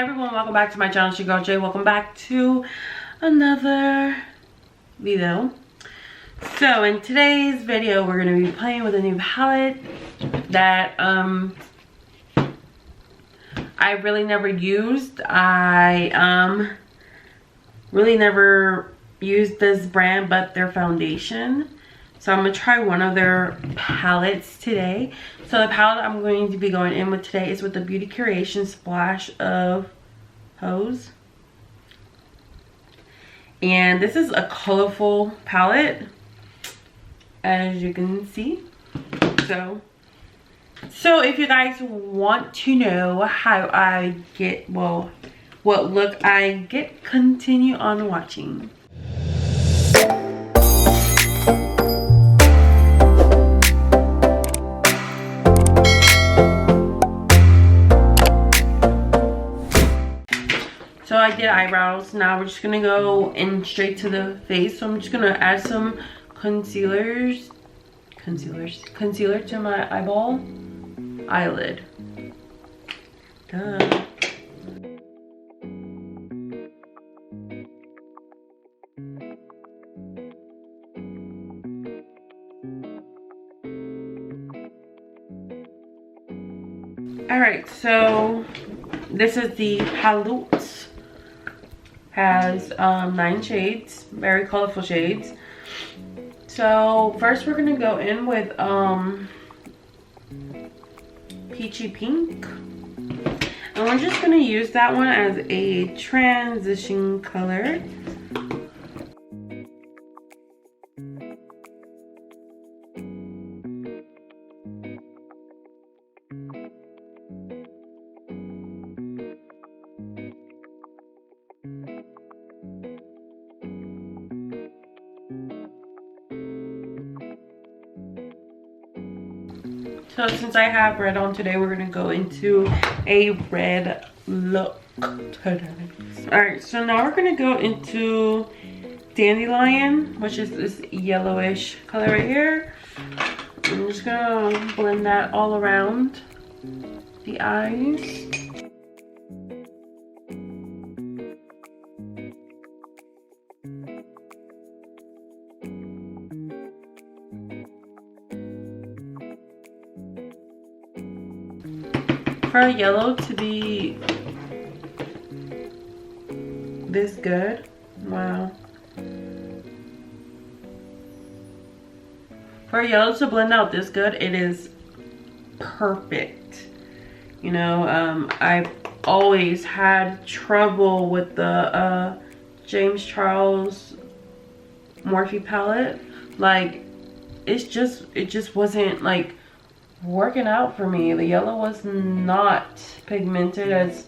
Everyone, welcome back to my channel. It's your girl Jay. Welcome back to another video. So in today's video we're going to be playing with a new palette that I really never used. I really never used this brand but their foundation. So I'm going to try one of their palettes today. So the palette I'm going to be going in with today is with the Beauty Curation Splash of Hues. And this is a colorful palette, as you can see. So if you guys want to know how I get, well, what look I get, continue on watching. So I did eyebrows. Now we're just gonna go in straight to the face. So I'm just gonna add some concealer to my eyelid. Duh. Alright, so this is the palette. Has 9 shades, very colorful shades. So first we're gonna go in with peachy pink, and we're just gonna use that one as a transition color. So since I have red on today, we're gonna go into a red look today. Alright, so now we're gonna go into Dandelion, which is this yellowish color right here. I'm just gonna blend that all around the eyes. For a yellow to be this good, wow. For a yellow to blend out this good, it is perfect. You know, I've always had trouble with the James Charles Morphe palette. Like, it just wasn't like working out for me. The yellow was not pigmented as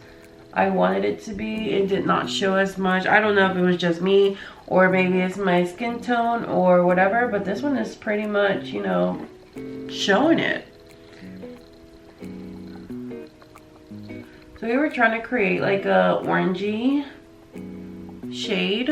I wanted it to be. It did not show as much. I don't know if it was just me or maybe it's my skin tone or whatever, but this one is pretty much, you know, showing it. So we were trying to create like a orangey shade.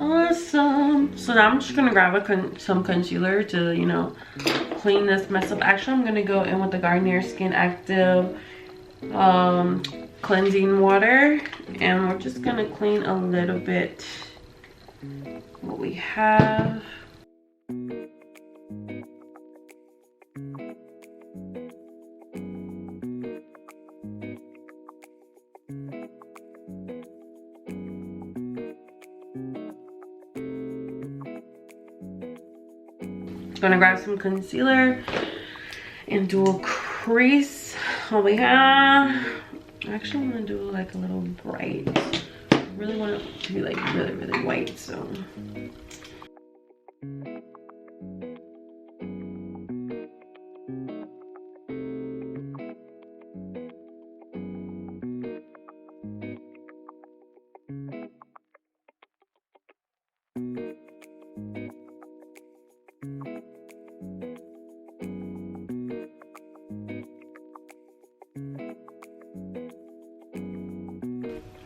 Awesome. So now I'm just gonna grab some concealer to, you know, clean this mess up. Actually, I'm gonna go in with the Garnier Skin Active cleansing water, and we're just gonna clean a little bit what we have. Gonna grab some concealer and do a crease. What we have, actually I'm gonna do like a little bright. I really want it to be like really white, so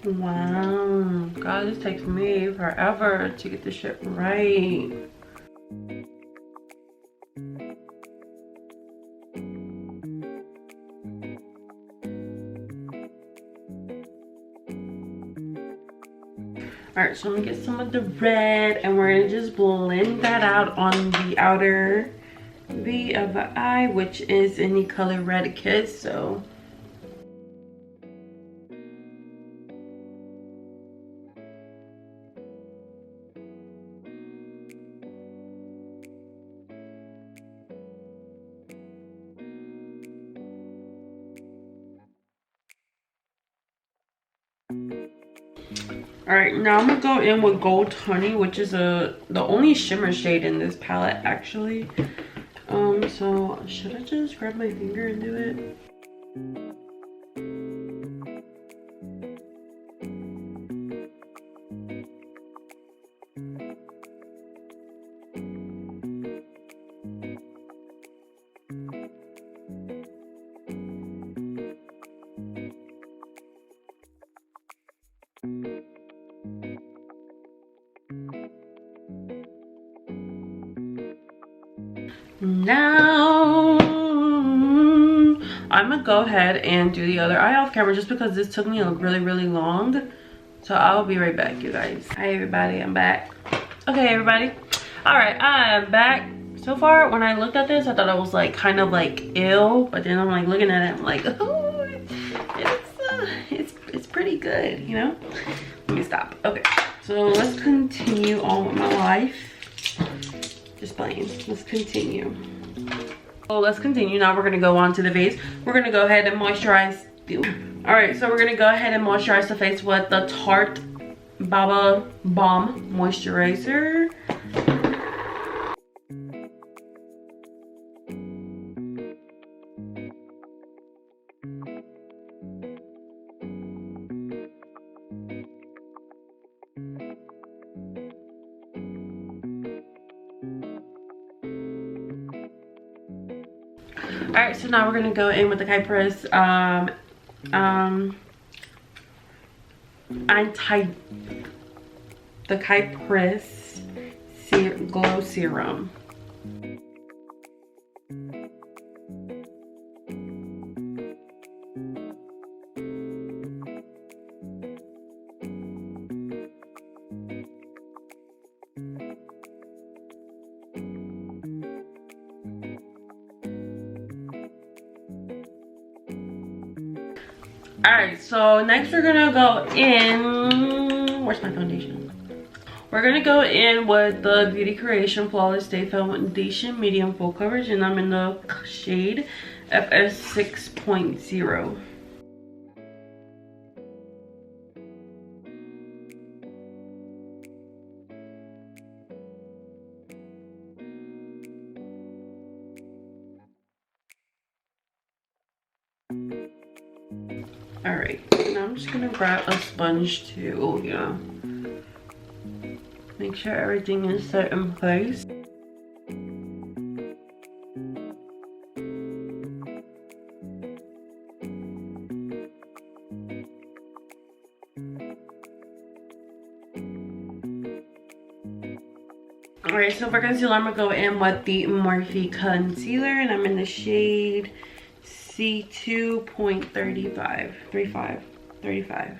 Wow, God, this takes me forever to get this shit right. All right, so I'm gonna get some of the red and we're gonna just blend that out on the outer V of the eye, which is in the color Red Kiss. So all right, now I'm gonna go in with Gold Honey, which is the only shimmer shade in this palette actually. So should I just grab my finger and do it? Now I'm gonna go ahead and do the other eye off camera just because this took me really long. So I'll be right back, you guys. Hi everybody, I'm back. Okay everybody, all right, I'm back. So far when I looked at this, I thought I was like kind of like ill, but then I'm like looking at it, I'm like, oh, it's pretty good, you know. Let me stop. Okay, so let's continue on with my life. Just playing. Let's continue. Oh, let's continue. Now we're gonna go on to the face. We're gonna go ahead and moisturize. All right, so we're gonna go ahead and moisturize the face with the Tarte Baba Balm Moisturizer. All right, so now we're gonna go in with the Kypress Kypress Glow Serum. All right, so next we're gonna go in, where's my foundation? We're gonna go in with the Beauty Creation Flawless Day Foundation Medium Full Coverage, and I'm in the shade FS 6.0. All right, now I'm just gonna grab a sponge to, you know, make sure everything is set in place. All right, so for concealer, I'm gonna go in with the Morphe Concealer, and I'm in the shade C2.35. 35.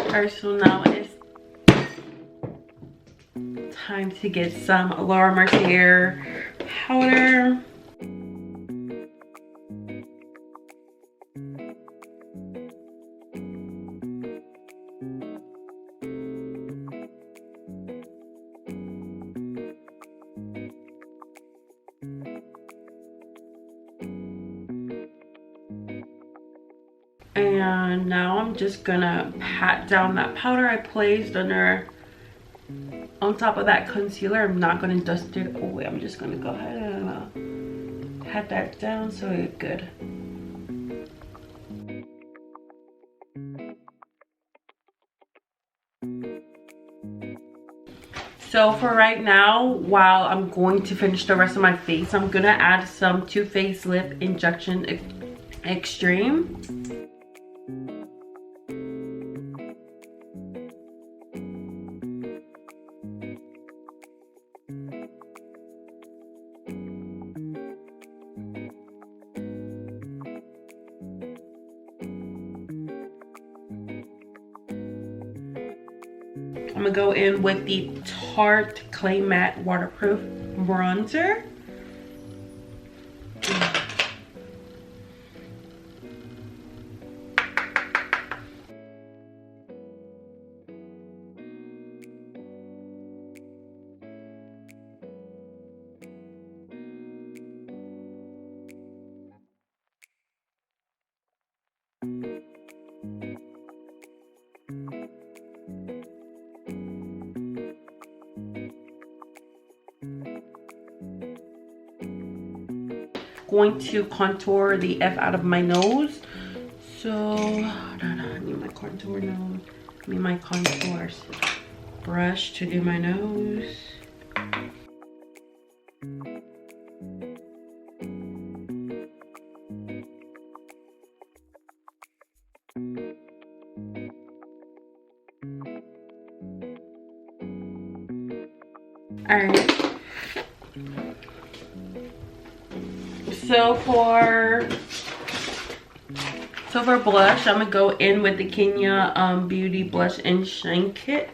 Alright, so now it's time to get some Laura Mercier powder. And now I'm just gonna pat down that powder I placed under on top of that concealer. I'm not going to dust it away. I'm just going to go ahead and pat that down so it's good. So for right now, while I'm going to finish the rest of my face, I'm gonna add some Too Faced Lip Injection Extreme. I'm gonna go in with the Tarte Clay Matte Waterproof Bronzer. Going to contour the F out of my nose. So I need my contour nose. I need my contours brush to do my nose. Alright. So for blush, I'm gonna go in with the Kenia Beauty Blush and Shine Kit.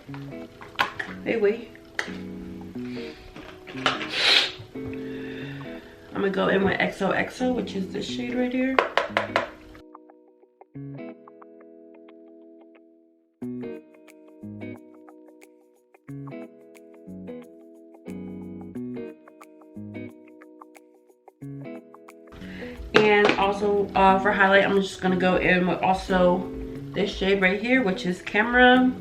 Wait. I'm gonna go in with XOXO, which is this shade right here. And also for highlight, I'm just gonna go in with also this shade right here, which is Camera.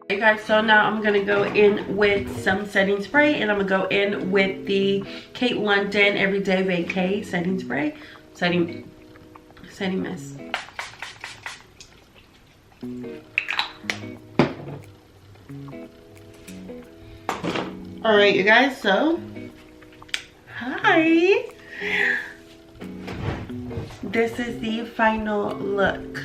Okay guys, so now I'm gonna go in with some setting spray, and I'm gonna go in with the Ciate London Everyday Vacay setting spray, setting mist. All right, you guys, so hi. This is the final look.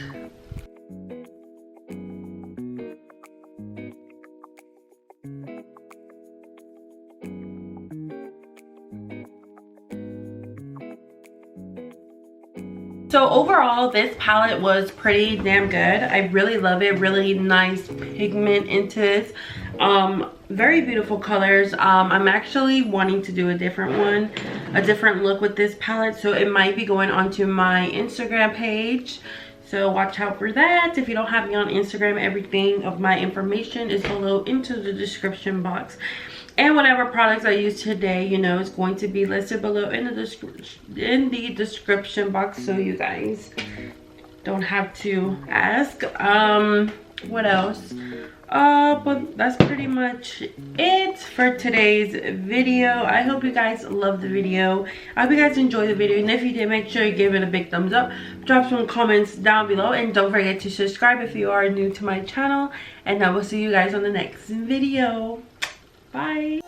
So overall, this palette was pretty damn good. I really love it. Really nice pigment into this. Very beautiful colors. I'm actually wanting to do a different one, a different look with this palette. So it might be going onto my Instagram page. So watch out for that. If you don't have me on Instagram, everything of my information is below into the description box. And whatever products I use today, you know, is going to be listed below in the description box, so you guys don't have to ask. What else? But that's pretty much it for today's video. I hope you guys loved the video. I hope you guys enjoyed the video, and if you did, make sure you give it a big thumbs up. Drop some comments down below, and don't forget to subscribe if you are new to my channel. And I will see you guys on the next video. Bye.